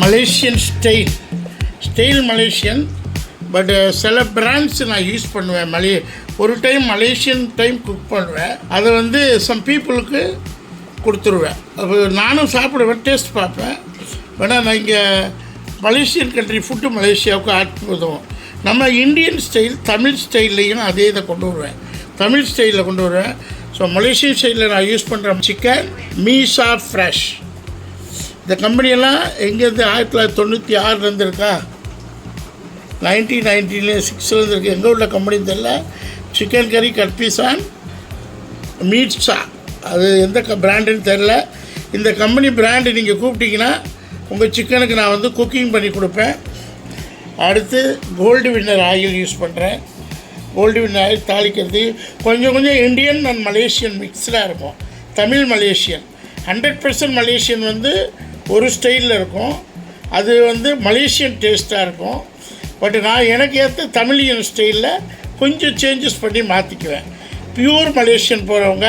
Malaysian style Malaysian. But சில brands நான் use பண்ணுவேன். ஒரு டைம் மலேசியன் டைம் குக் பண்ணுவேன். அதை வந்து சம் பீப்புளுக்கு கொடுத்துருவேன். அப்போ நானும் சாப்பிடுவேன், டேஸ்ட் பார்ப்பேன். வேணால் நான் இங்கே மலேசியன் கண்ட்ரி ஃபுட்டு மலேசியாவுக்கு ஆட் பண்ணுவோம். நம்ம இந்தியன் ஸ்டைல் தமிழ் ஸ்டைல்லையும் அதே இதை கொண்டு வருவேன். தமிழ் ஸ்டைலில் கொண்டு வருவேன். ஸோ மலேசியன் ஸ்டைலில் நான் யூஸ் பண்ணுற சிக்கன் மீசா ஃப்ரெஷ். இந்த கம்பெனியெல்லாம் எங்கேருந்து 1996 இருக்கா, 1996 இருக்குது. எங்கே உள்ள கம்பெனின்னு தெரியல. சிக்கன் கறி கட்பீசான் மீட்ஸா, அது எந்த பிராண்டுன்னு தெரில. இந்த கம்பெனி பிராண்டு நீங்கள் கூப்பிட்டிங்கன்னா உங்கள் சிக்கனுக்கு நான் வந்து குக்கிங் பண்ணி கொடுப்பேன். அடுத்து கோல்டு வின்னர் ஆயில் யூஸ் பண்ணுறேன். கோல்டு வின்னர் ஆயில் தாளிக்கிறது கொஞ்சம் இந்தியன் அண்ட் மலேசியன் மிக்ஸ்டாக இருக்கும். தமிழ் மலேசியன் 100% மலேசியன் வந்து ஒரு ஸ்டைலில் இருக்கும். அது வந்து மலேசியன் டேஸ்ட்டாக இருக்கும். பட் நான் எனக்கு ஏற்ற தமிழியன் ஸ்டைலில் கொஞ்சம் சேஞ்சஸ் பண்ணி மாற்றிக்குவேன். பியூர் மலேசியன் போகிறவங்க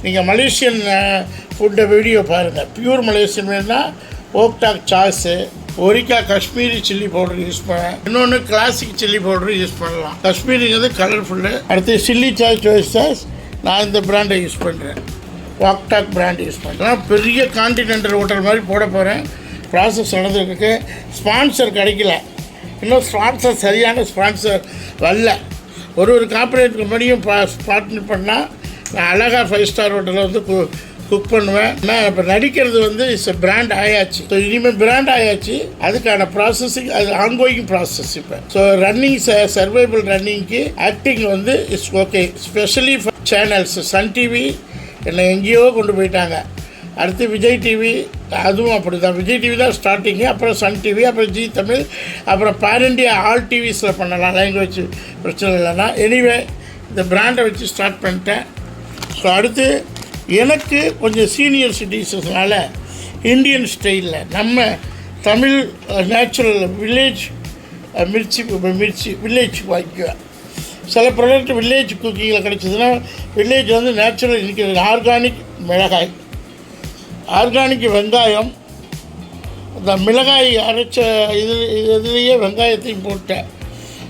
நீங்கள் மலேசியன் ஃபுட்டை வீடியோ பாருங்கள். பியூர் மலேசியன் வேணுன்னா ஓக்டாக் சாஸு, ஒரிக்கா காஷ்மீரி சில்லி பவுடர் யூஸ் பண்ணேன். இன்னொன்று கிளாசிக் சில்லி பவுடர் யூஸ் பண்ணலாம். காஷ்மீரிங்கிறது கலர்ஃபுல்லு. அடுத்து சில்லி சாஸ் நான் இந்த பிராண்டை யூஸ் பண்ணுறேன். வாக்டாக் பிராண்ட் யூஸ் பண்ணுறேன். பெரிய கான்டினென்டல் ஹோட்டல் மாதிரி போட போகிறேன். ப்ராசஸ் நடந்துருக்கு. ஸ்பான்சர் கிடைக்கல. இன்னும் சரியான ஸ்பான்சர் வரல. ஒரு கார்ப்பரேட் கம்பெனியும் பார்ட்னர் பண்ணால் நான் அழகாக 5 ஸ்டார் ஹோட்டலில் வந்து குக் பண்ணுவேன். நான் இப்போ நடிக்கிறது வந்து பிராண்ட் ஆயாச்சு. ஸோ இனிமேல் பிராண்ட் ஆயாச்சு. அதுக்கான ப்ராசஸிங் அது ஆன்கோயிங் ப்ராசஸ் இப்போ. ஸோ ரன்னிங் சர்வைவல் ரன்னிங்க்கு ஆக்டிங் வந்து it's okay. Specially for channels. Sun TV என்னை எங்கேயோ கொண்டு போயிட்டாங்க. அடுத்து விஜய் டிவி, அதுவும் அப்படி தான். விஜய் டிவி தான் ஸ்டார்டிங்கு. அப்புறம் சன் டிவி, அப்புறம் ஜி தமிழ், அப்புறம் பேன் இண்டியா ஆல் டிவிஸில் பண்ணலாம். லாங்குவேஜ் பிரச்சனை இல்லைன்னா. எனிவே இந்த பிராண்டை வச்சு ஸ்டார்ட் பண்ணிட்டேன். ஸோ அடுத்து எனக்கு கொஞ்சம் சீனியர் சிட்டிசன்ஸ்னால இந்தியன் ஸ்டைலில் நம்ம Tamil natural village Mirchi village வாங்கிக்குவேன். சில ப்ராடக்ட் வில்லேஜ் குக்கிங்கில் கிடச்சிதுன்னா வில்லேஜ் வந்து நேச்சுரல் இருக்கிறது. ஆர்கானிக் மிளகாய், ஆர்கானிக் வெங்காயம், இந்த மிளகாய் அரைச்ச இதுலேயே வெங்காயத்தையும் போட்டேன்.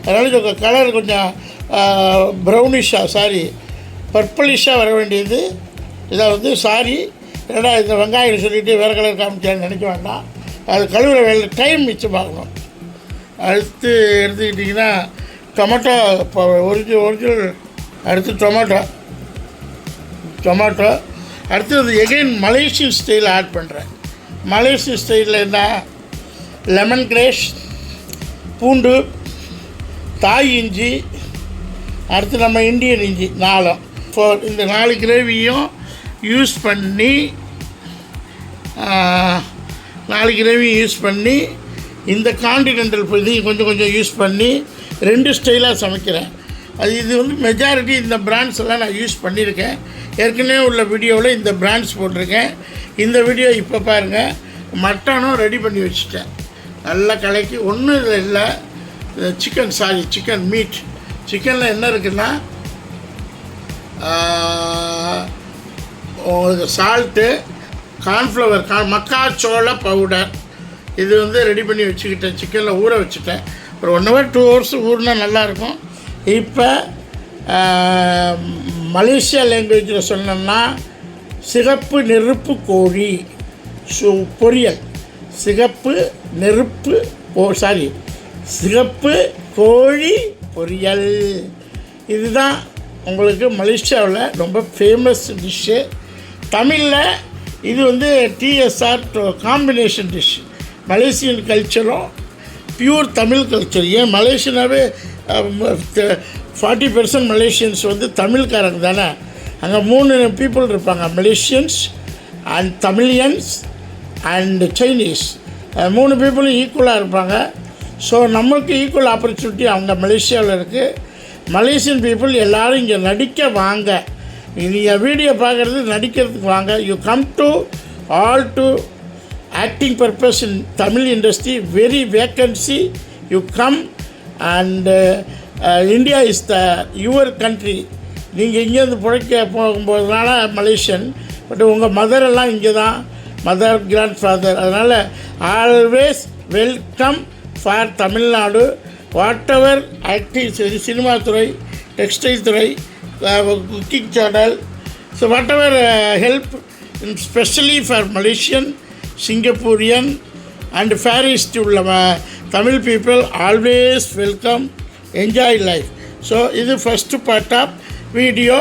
அதனால் இந்த கலர் கொஞ்சம் ப்ரௌனிஷாக பர்பிளிஷாக வர வேண்டியது. இதை வந்து ஏன்னா இந்த வெங்காயம் சொல்லிவிட்டு வேறு கலர் காமிச்சான்னு நினைக்க வேண்டாம். அது கழுவுற வேலை டைம் மிச்சமாகணும். அடுத்து எடுத்துக்கிட்டிங்கன்னா டொமேட்டோ இப்போ ஒரிஜினல். அடுத்து டொமேட்டோ அடுத்தது எகெயின் மலேசியன் ஸ்டைலில் ஆட் பண்ணுறேன். மலேசியன் ஸ்டைலில் என்ன, லெமன் கிரேஸ், பூண்டு, தாய் இஞ்சி, அடுத்து நம்ம இந்தியன் இஞ்சி 4. இந்த 4 கிரேவியும் யூஸ் பண்ணி இந்த கான்டினென்டல் இதையும் கொஞ்சம் யூஸ் பண்ணி 2 ஸ்டைலாக சமைக்கிறேன். இது வந்து மெஜாரிட்டி இந்த பிராண்ட்ஸ் எல்லாம் நான் யூஸ் பண்ணியிருக்கேன். ஏற்கனவே உள்ள வீடியோவில் இந்த பிராண்ட்ஸ் போட்டிருக்கேன். இந்த வீடியோ இப்போ பாருங்கள். மட்டனும் ரெடி பண்ணி வச்சுட்டேன். நல்லா கலக்கி ஒன்றும் இல்லை. Chicken meet. சிக்கனில் என்ன இருக்குன்னா உங்களுக்கு சால்ட்டு, கார்ன்ஃப்ளவர், மக்காச்சோள பவுடர், இது வந்து ரெடி பண்ணி வச்சுக்கிட்டேன். சிக்கனில் ஊற வச்சுட்டேன். ஒரு 1 hour 2 hours ஊறினா நல்லாயிருக்கும். இப்போ மலேசியா லாங்குவேஜில் சொன்னோம்னா சிகப்பு நெருப்பு கோழி பொரியல். சிகப்பு கோழி பொரியல். இதுதான் உங்களுக்கு மலேசியாவில் ரொம்ப ஃபேமஸ் டிஷ்ஷு. தமிழில் இது வந்து டிஎஸ்ஆர் காம்பினேஷன் டிஷ். மலேசியன் கல்ச்சரும் பியூர் தமிழ் கல்ச்சர். ஏன் மலேசியாவே 40% மலேசியன்ஸ் வந்து தமிழ்காரங்க தானே. அங்கே 3 பீப்புள் இருப்பாங்க. Malaysians and Tamilians and Chinese. 3 பீப்புளும் ஈக்குவலாக இருப்பாங்க. ஸோ நம்மளுக்கு ஈக்குவல் ஆப்பர்ச்சுனிட்டி அவங்க மலேசியாவில் இருக்குது. மலேசியன் பீப்புள் எல்லோரும் இங்கே நடிக்க வாங்க. நீங்கள் வீடியோ பார்க்குறது நடிக்கிறதுக்கு வாங்க. You come to all to acting purpose in Tamil industry. Very vacancy. You come and India is your country. நீங்கள் இங்கேருந்து பிழைக்க போகும்போதுனால மலேசியன். பட் உங்கள் மதரெல்லாம் இங்கே தான். Mother grandfather. அதனால் always welcome for Tamil Nadu. Whatever active, சரி சினிமா துறை, டெக்ஸ்டைல் துறை, cooking channel, so whatever help specially for Malaysian, Singaporean and forest உள்ள Tamil people always welcome, enjoy life. So இது first part of video.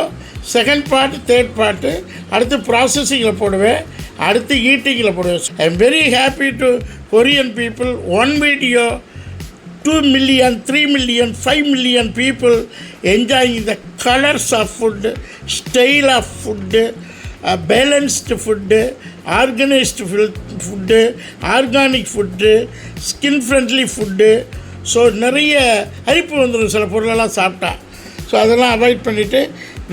Second part, third part அடுத்து ப்ராசஸிங்கில் போடுவேன், அடுத்து ஈட்டிங்கில் போடுவேன். I am very happy to Korean people. One video 2 million, 3 million, 5 million people enjoying the colors of food, style of food, balanced food, organized food, organic food, skin friendly food. So நிறைய அரிப்பு வந்துடும் சில பொருளெல்லாம் சாப்பிட்டா. So அதெல்லாம் avoid பண்ணிவிட்டு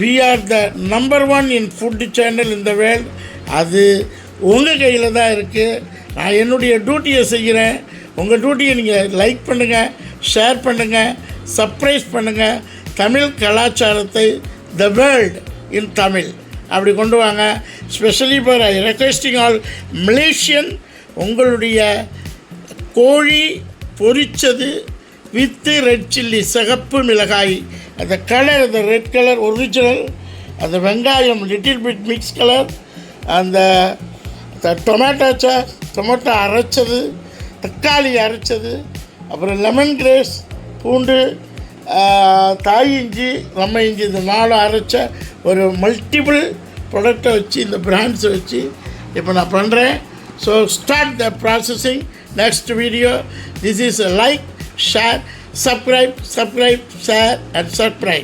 we are the number 1 in food channel in the world. அது உங்கள் கையில் தான் இருக்குது. நான் என்னுடைய டியூட்டியை செய்கிறேன். உங்கள் டியூட்டியை நீங்கள் லைக் பண்ணுங்கள், ஷேர் பண்ணுங்கள், சப்ஸ்கிரைப் பண்ணுங்கள். தமிழ் கலாச்சாரத்தை த வேர்ல்டு இன் தமிழ் அப்படி கொண்டு வாங்க. Specially for I requesting all Malaysian, உங்களுடைய கோழி பொரிச்சது வித்து ரெட் சில்லி, சிகப்பு மிளகாய், அந்த கலர், அந்த ரெட் கலர் ஒரிஜினல், அந்த வெங்காயம் லிட்டில் பிட் மிக்ஸ் கலர், அந்த டொமேட்டோ அரைச்சது, தக்காளி அரைச்சது, அப்புறம் லெமன் கிரேஸ், பூண்டு, தாய் இஞ்சி, நம்ம இஞ்சி, இந்த 4 அரைச்ச ஒரு மல்டிபிள் ப்ராடக்டை வச்சு, இந்த பிராண்ட்ஸை வச்சு இப்போ நான் பண்ணுறேன். So start the processing. Next video. This is like, share, subscribe, share and subscribe.